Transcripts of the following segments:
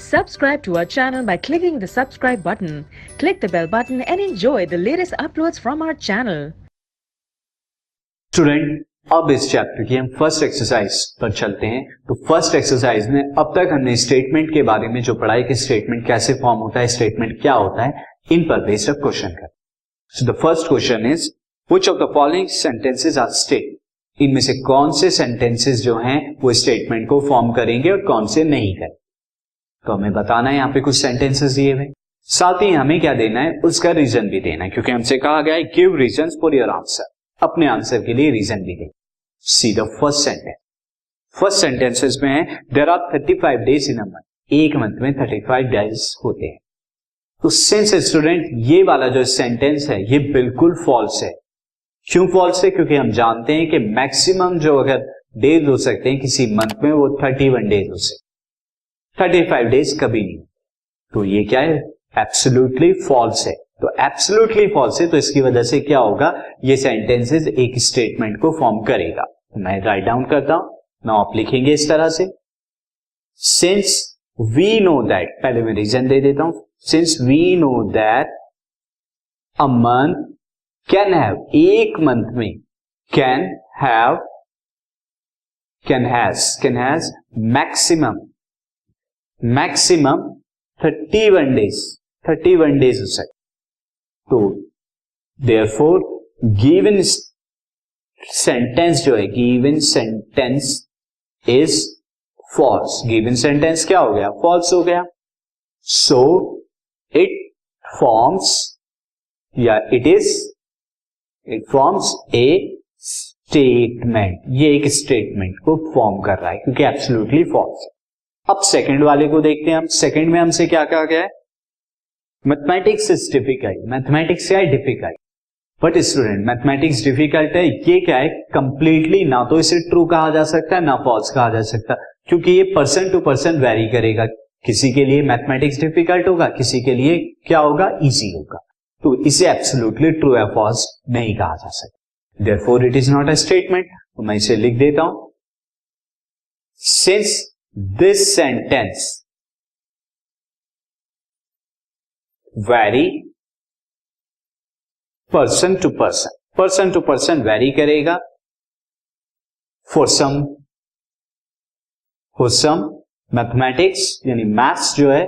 Subscribe to our channel by clicking the subscribe button. Click the bell button and enjoy the latest uploads from our channel. Student, अब इस chapter की हम first exercise पर चलते हैं। तो first exercise में अब तक हमने स्टेटमेंट के बारे में जो पढ़ाई कि स्टेटमेंट कैसे फॉर्म होता है, स्टेटमेंट क्या होता है, इन पर बेस्ड क्वेश्चन कर। So the first question is which of the following sentences are state. इनमें से कौन से सेंटेंसेस जो हैं वो स्टेटमेंट को फॉर्म करेंगे और कौन से नहीं करेंगे। तो हमें बताना है, यहाँ पे कुछ सेंटेंसेस दिए हुए, साथ ही हमें क्या देना है, उसका रीजन भी देना है, क्योंकि हमसे कहा गया है give reasons for your answer, अपने आंसर के लिए रीजन भी दें। See the first sentence. First sentences में है there are 35 days in a month, एक मंथ में 35 डेज होते हैं। तो सिंस स्टूडेंट ये वाला जो सेंटेंस है ये बिल्कुल फॉल्स है। क्यों फॉल्स है? क्योंकि हम जानते हैं कि मैक्सिमम जो अगर डेज हो सकते हैं किसी मंथ में वो 31 डेज हो सकते, 35 डेज कभी नहीं। तो ये क्या है? एब्सोल्युटली फॉल्स है। तो एब्सोल्युटली फॉल्स है, तो इसकी वजह से क्या होगा, ये सेंटेंसेस एक स्टेटमेंट को फॉर्म करेगा। मैं राइट डाउन करता हूं, नाउ आप लिखेंगे इस तरह से, सिंस वी नो दैट, पहले मैं रीजन दे देता हूं, since we know that a month can have, एक मंथ में कैन हैज मैक्सिमम 31 डेज हो सकते। तो देयरफॉर गिवन सेंटेंस जो है, given sentence is false. Given sentence क्या हो गया? फॉल्स हो गया। So it forms a statement. ये एक स्टेटमेंट को फॉर्म कर रहा है क्योंकि एब्सोल्युटली फॉल्स है। अब सेकंड वाले को देखते हैं हम। सेकंड में हमसे क्या कहा गया है? Mathematics is difficult. मैथमेटिक्स क्या है? Difficult. But student mathematics difficult है, ये क्या है? कंप्लीटली ना तो इसे ट्रू कहा जा सकता है ना फॉल्स कहा जा सकता, क्योंकि ये पर्सन टू पर्सन वेरी करेगा। किसी के लिए मैथमेटिक्स डिफिकल्ट होगा, किसी के लिए क्या होगा? इजी होगा। तो इसे एब्सोल्युटली ट्रू या फॉल्स नहीं कहा जा सकता। Therefore it is not a statement. तो मैं इसे लिख देता हूं, since this sentence vary person to person vary करेगा। फॉर सम मैथमेटिक्स यानी मैथ्स जो है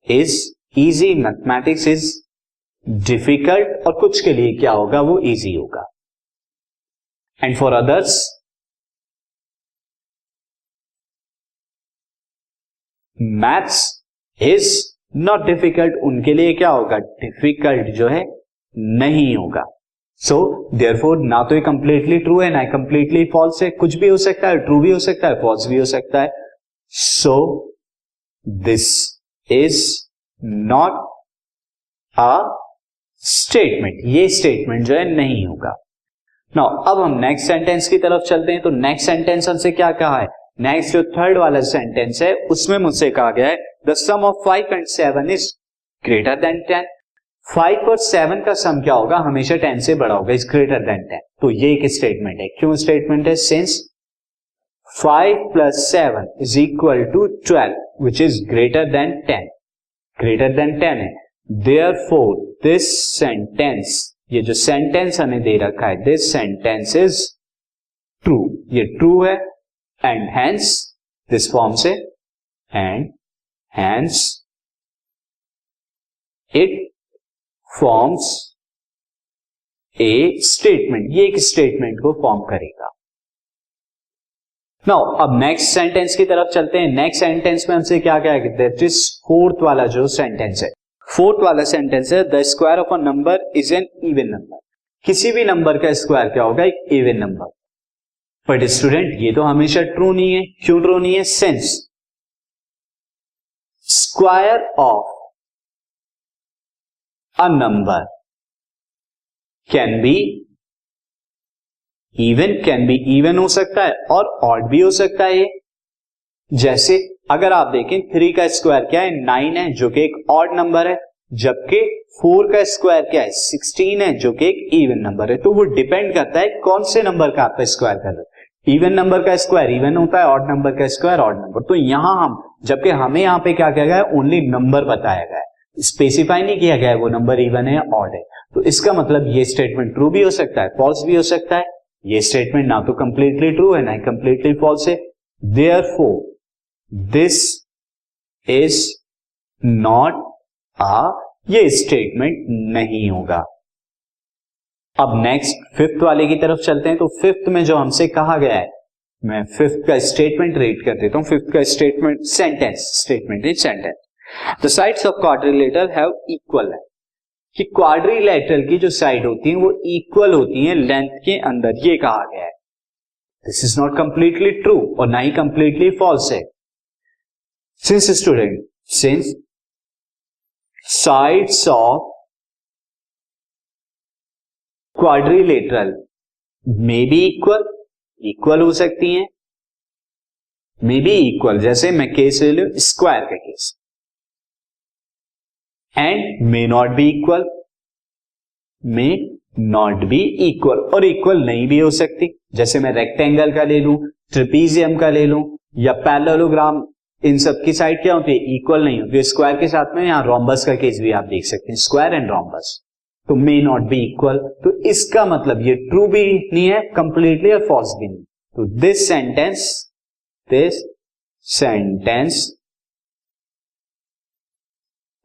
is easy, mathematics is difficult, और कुछ के लिए क्या होगा? वो इजी होगा। And for others maths is not difficult, उनके लिए क्या होगा? डिफिकल्ट जो है नहीं होगा। सो देयरफॉर ना तो ये कंप्लीटली ट्रू है ना कंप्लीटली फॉल्स है, कुछ भी हो सकता है, ट्रू भी हो सकता है, फॉल्स भी हो सकता है। So this is not a statement, ये स्टेटमेंट जो है नहीं होगा। नाउ अब हम नेक्स्ट सेंटेंस की तरफ चलते हैं। तो नेक्स्ट सेंटेंस हमसे क्या कहा है? नेक्स्ट जो थर्ड वाला सेंटेंस है उसमें मुझसे कहा गया है the sum of 5 and 7 is greater than 10। 5 और 7 का सम क्या होगा? हमेशा 10 से बड़ा होगा, इज ग्रेटर देन 10। तो ये एक स्टेटमेंट है। क्यों स्टेटमेंट है? Since 5 plus 7 is equal to 12 which is greater than 10, greater than 10 है। देयरफॉर दिस सेंटेंस, ये जो सेंटेंस हमें दे रखा है, दिस सेंटेंस इज ट्रू, ये ट्रू है। एंड हेंस दिस फॉर्म से, and hence it forms a statement, ये एक स्टेटमेंट को फॉर्म करेगा। नाउ अब नेक्स्ट सेंटेंस की तरफ चलते हैं। नेक्स्ट सेंटेंस में हमसे क्या क्या है? दैट इज फोर्थ वाला जो सेंटेंस है। फोर्थ वाला सेंटेंस है the square of a number is an even number. किसी भी नंबर का स्क्वायर क्या होगा? एक इवन नंबर। बट स्टूडेंट ये तो हमेशा ट्रू नहीं है। क्यों ट्रू नहीं है? Since square of a number can be even हो सकता है और ऑड भी हो सकता है। जैसे अगर आप देखें 3 का स्क्वायर क्या है? 9 है, जो कि एक ऑड नंबर है, जबकि 4 का स्क्वायर क्या है? 16 है, जो कि एक इवन नंबर है। तो वो डिपेंड करता है कौन से नंबर का आप स्क्वायर कर रहे हो। इवन नंबर का स्क्वायर इवन होता है, ऑड नंबर का स्क्वायर ऑड नंबर। तो यहां हम, जबकि हमें यहां पे क्या किया गया है, ओनली नंबर बताया गया है, स्पेसिफाई नहीं किया गया है वो नंबर इवन है या ऑड है। तो इसका मतलब ये स्टेटमेंट ट्रू भी हो सकता है, फॉल्स भी हो सकता है। ये स्टेटमेंट ना तो कंप्लीटली ट्रू है ना ही कंप्लीटली फॉल्स है। देयरफॉर दिस इज नॉट अ, ये स्टेटमेंट नहीं होगा। अब नेक्स्ट फिफ्थ वाले की तरफ चलते हैं। तो फिफ्थ में जो हमसे कहा गया है, मैं फिफ्थ का स्टेटमेंट रीड कर देता हूं। फिफ्थ का statement statement is sentence the sides of quadrilateral have equal है, कि क्वाड्रिलेटरल की जो साइड होती है वो इक्वल होती है लेंथ के अंदर, ये कहा गया है। This is not completely true और ना ही कंप्लीटली फॉल्स है। Since sides of quadrilateral may be equal हो सकती हैं, मे बी इक्वल, जैसे मैं केस ले लू स्क्वायर का case, and may not be equal, may not be equal, और इक्वल नहीं भी हो सकती, जैसे मैं रेक्टेंगल का ले लूं, ट्रेपीजियम का ले लूं या पैरेललोग्राम, इन सब की साइड क्या होती है, इक्वल नहीं होती। स्क्वायर के साथ में यहां रोम्बस का केस भी आप देख सकते हैं, स्क्वायर एंड रोम्बस, तो मे नॉट बी इक्वल। तो इसका मतलब ये ट्रू भी नहीं है कंप्लीटली और फॉल्स भी नहीं। तो this sentence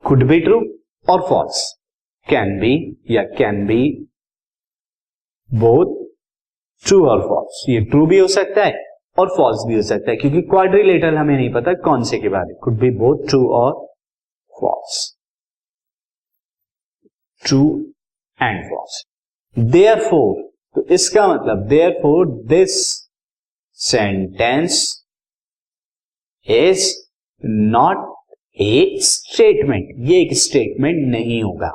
could be true और false, can be both true और फॉल्स। ये ट्रू भी हो सकता है और फॉल्स भी हो सकता है, क्योंकि क्वाड्रिलेटरल हमें नहीं पता कौन से के बारे में। कुड बी बोथ ट्रू और false, true and false. Therefore, तो इसका मतलब therefore this sentence is not a statement, ये एक स्टेटमेंट नहीं होगा।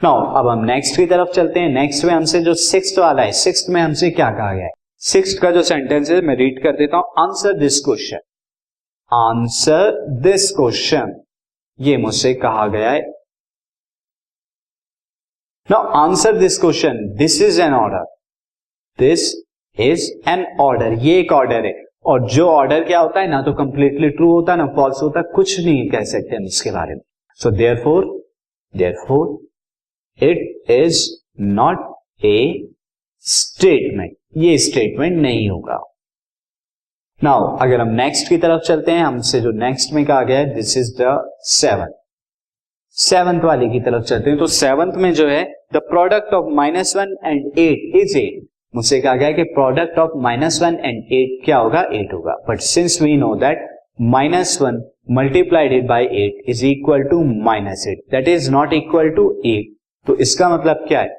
नाउ अब हम नेक्स्ट की तरफ चलते हैं। नेक्स्ट में हमसे जो सिक्स्थ वाला है, सिक्स्थ में हमसे क्या कहा गया है, सिक्स्थ का जो सेंटेंस है मैं रीड कर देता हूं। Answer this question, answer this question, ये मुझसे कहा गया है। Now answer this question, this is an order, this is an order, ये एक ऑर्डर है, और जो ऑर्डर क्या होता है, ना तो कंप्लीटली ट्रू होता है ना फॉल्स होता, कुछ नहीं कह सकते हम इसके बारे में। So therefore it is not a statement, ये स्टेटमेंट नहीं होगा। नाउ अगर हम नेक्स्ट की तरफ चलते हैं, हमसे जो नेक्स्ट में कहा गया है, दिस इज द सेवंथ वाले की तरफ चलते हैं। तो सेवंथ में जो है, the product of -1 and 8 is 8, मुझसे कहा गया है कि प्रोडक्ट ऑफ -1 एंड 8 क्या होगा, 8 होगा। But since we know that -1 multiplied by 8 is equal to -8, that is not equal to 8, तो इसका मतलब क्या है,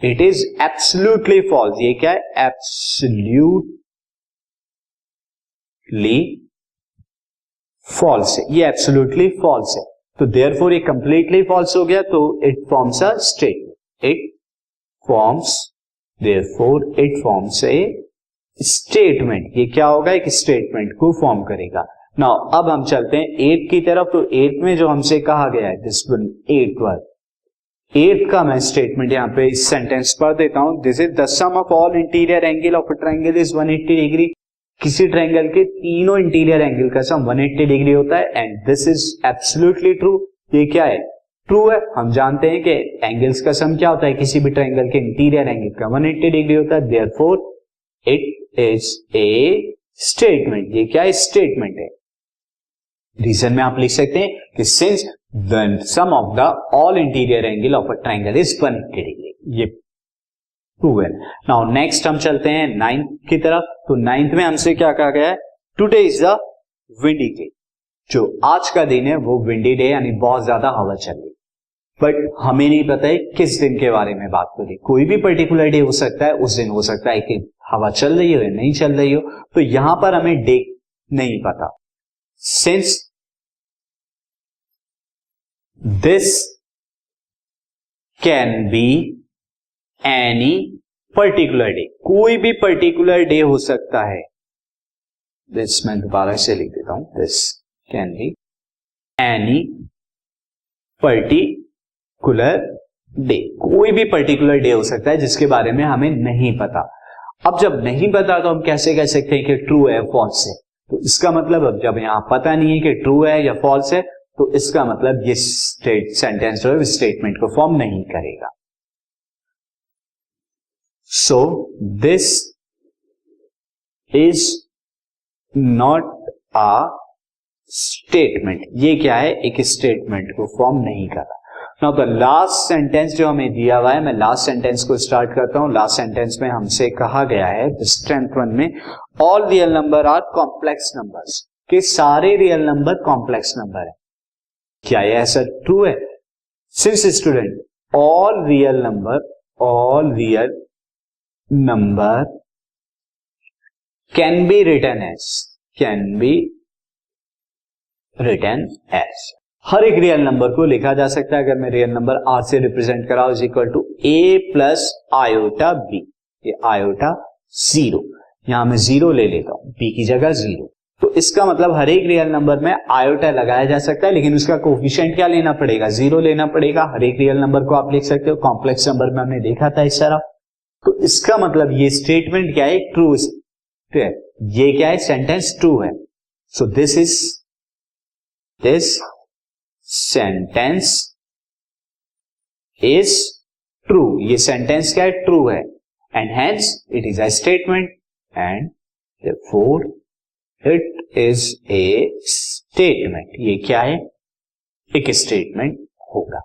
इट इज एब्सोल्युटली फॉल्स। ये क्या है, एब्सोल्युटली फॉल्स है, ये एब्सोल्युटली फॉल्स है। तो देयरफॉर ये कंप्लीटली फॉल्स हो गया, तो it forms a statement, therefore it forms a statement. ये क्या होगा, एक स्टेटमेंट को फॉर्म करेगा। नाउ अब हम चलते हैं 8 की तरफ। तो 8 में जो हमसे कहा गया है, दिस वन 8 का मैं स्टेटमेंट यहां पे इस सेंटेंस पढ़ देता हूं। This is the sum of all interior angle of a triangle is 180 degree, किसी ट्रायंगल के तीनों इंटीरियर एंगल का सम 180 डिग्री होता है, and this is absolutely true. ये क्या है, ट्रू है। हम जानते हैं कि एंगल्स का सम क्या होता है, किसी भी ट्रायंगल के इंटीरियर एंगल का 180 डिग्री होता है। Therefore it is a statement, ये क्या है, स्टेटमेंट है। रीजन में आप लिख सकते हैं कि since the sum of the all interior angle of a triangle is 180 degree, ये प्रूव है। नाउ नेक्स्ट हम चलते हैं 9th की तरफ। तो 9th में हमसे क्या कहा गया है, today is the windy day, जो आज का दिन है वो विंडी डे, यानी बहुत ज्यादा हवा चल रही। बट हमें नहीं पता है किस दिन के बारे में बात करें, कोई भी पर्टिकुलर डे हो सकता है, उस दिन हो सकता है कि हवा चल रही हो या नहीं चल रही हो। तो यहां पर हमें डे नहीं पता। Since this can be any particular day, कोई भी पर्टिकुलर डे हो सकता है। दिस मैं दोबारा से लिख देता हूं, this can be any particular day, कोई भी पर्टिकुलर डे हो सकता है जिसके बारे में हमें नहीं पता। अब जब नहीं पता तो हम कैसे कह सकते हैं कि ट्रू है फॉल्स है? तो इसका मतलब अब जब यहां पता नहीं है कि ट्रू है या फॉल्स है, तो इसका मतलब ये सेंटेंस जो है स्टेटमेंट को फॉर्म नहीं करेगा. So this is not a statement. ये क्या है? एक स्टेटमेंट को फॉर्म नहीं कर रहा. नाउ द लास्ट सेंटेंस जो हमें दिया हुआ है, मैं लास्ट सेंटेंस को स्टार्ट करता हूं. लास्ट सेंटेंस में हमसे कहा गया है स्ट्रेंथ 1 में, all real number are complex numbers, कि सारे रियल नंबर कॉम्प्लेक्स नंबर है. क्या ये ऐसा ट्रू है? Since student all real number can be written as, हर एक रियल नंबर को लिखा जा सकता है. अगर मैं रियल नंबर आर से रिप्रेजेंट कराऊं is equal to a plus iota b. ये आयोटा 0, यहां मैं 0 ले लेता हूं, बी की जगह 0. तो इसका मतलब हर एक रियल नंबर में आयोटा लगाया जा सकता है, लेकिन उसका कोफिशिएंट क्या लेना पड़ेगा? 0 लेना पड़ेगा. हर एक रियल नंबर को आप लिख सकते हो. कॉम्प्लेक्स नंबर में हमने देखा था इस तरह. तो इसका मतलब ये स्टेटमेंट क्या है? ट्रू है. ये क्या है? सेंटेंस ट्रू है. So this sentence is true. ये सेंटेंस क्या है? ट्रू है. And hence it is a statement and therefore it is a statement. ये क्या है? एक स्टेटमेंट होगा.